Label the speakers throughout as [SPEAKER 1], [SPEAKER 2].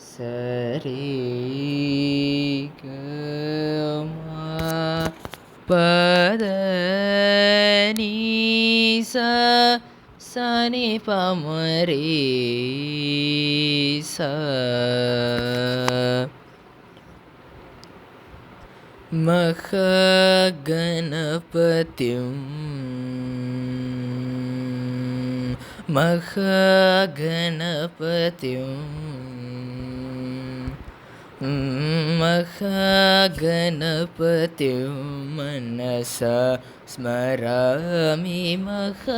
[SPEAKER 1] சரி பத நீ சனி பமரே மகாகணபதியும் मनसा स्मरामि महागणपतिं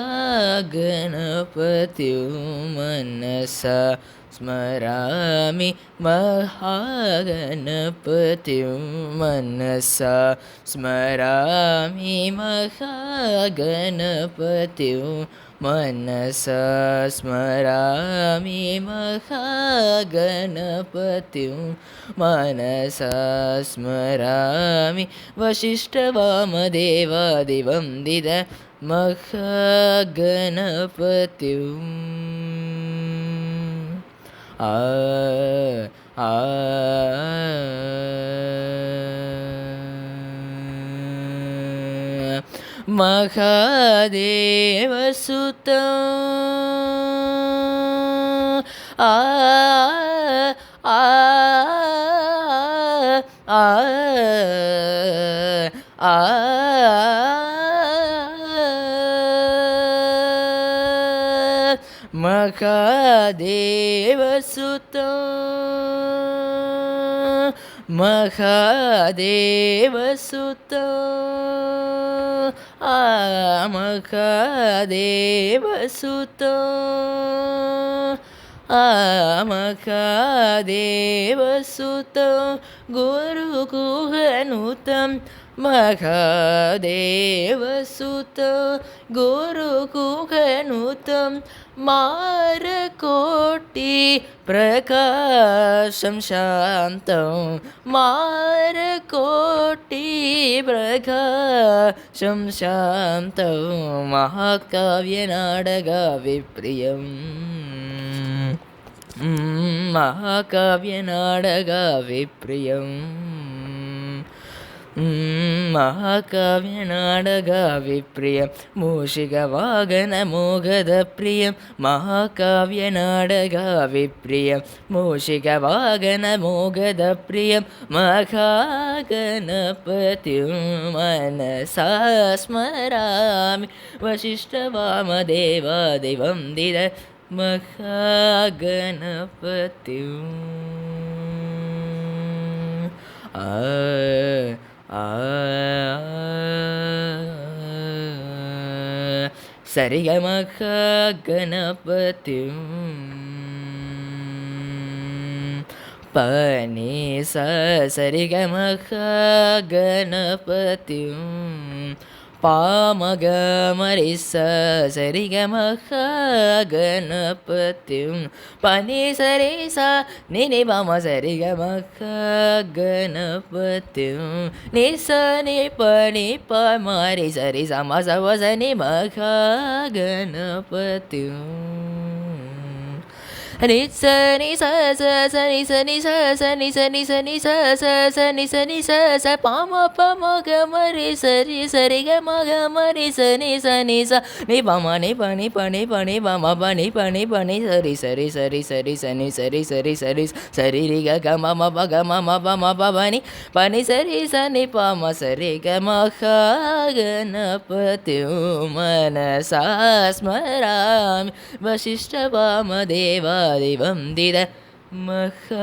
[SPEAKER 1] मनसा स्मरामि महागणपतिं मनसा स्मरामि महागणपतिं मनसा स्मरामि महागणपतिं मनसा स्मरामि वसिष्ठवामदेवादिवन्दित महागणपतिम् महादेवसुतं महादेवसुतं गुरुकुहनुतं महादेवसुतं गुरुकुहनुतं मारकोटि प्रकाशं शान्तं मारकोटि प्रकाशं शान्तं महाकाव्यनाटकविप्रियम् महाकाव्यनाटकविप्रियम् महाकाव्यनाटकविप्रियं मूषिकवाहनमोगधप्रियं महाकाव्यनाटकविप्रियं मूषिकवाहनमोगधप्रियं महागणपतिं मनसा स्मरामि वसिष्ठवामदेवादिवन्दित महागणपतिम् சரிகமகணபதிம் பனி சரிகமகணபதிம் பாமகமரிச சரிகமகணபதிம் பனி சரிச நினி பம சரிகமகணபதிம் நிச நி பனி பமரி சரி சம சவசனி மகணபதிம் நிச நி ச ச ச நி ச நி ச ச நி ச நி ச நி ச ச ச நி ச நி ச ச பாம பம கமரி சரி சரி கமரி ச நி ச நி ச நி பம நி பனி பனி பனி பம பனி பனி பனி சரி சரி சரி சரி சனி சரி சரி சரி சரி ரி க ம ப க ம ப பனி பனி சரி ச நி பம சரி க மகாகணபதிம் मनसा स्मरामि वसिष्ठवामदेवादिवन्दित महागणपतिम्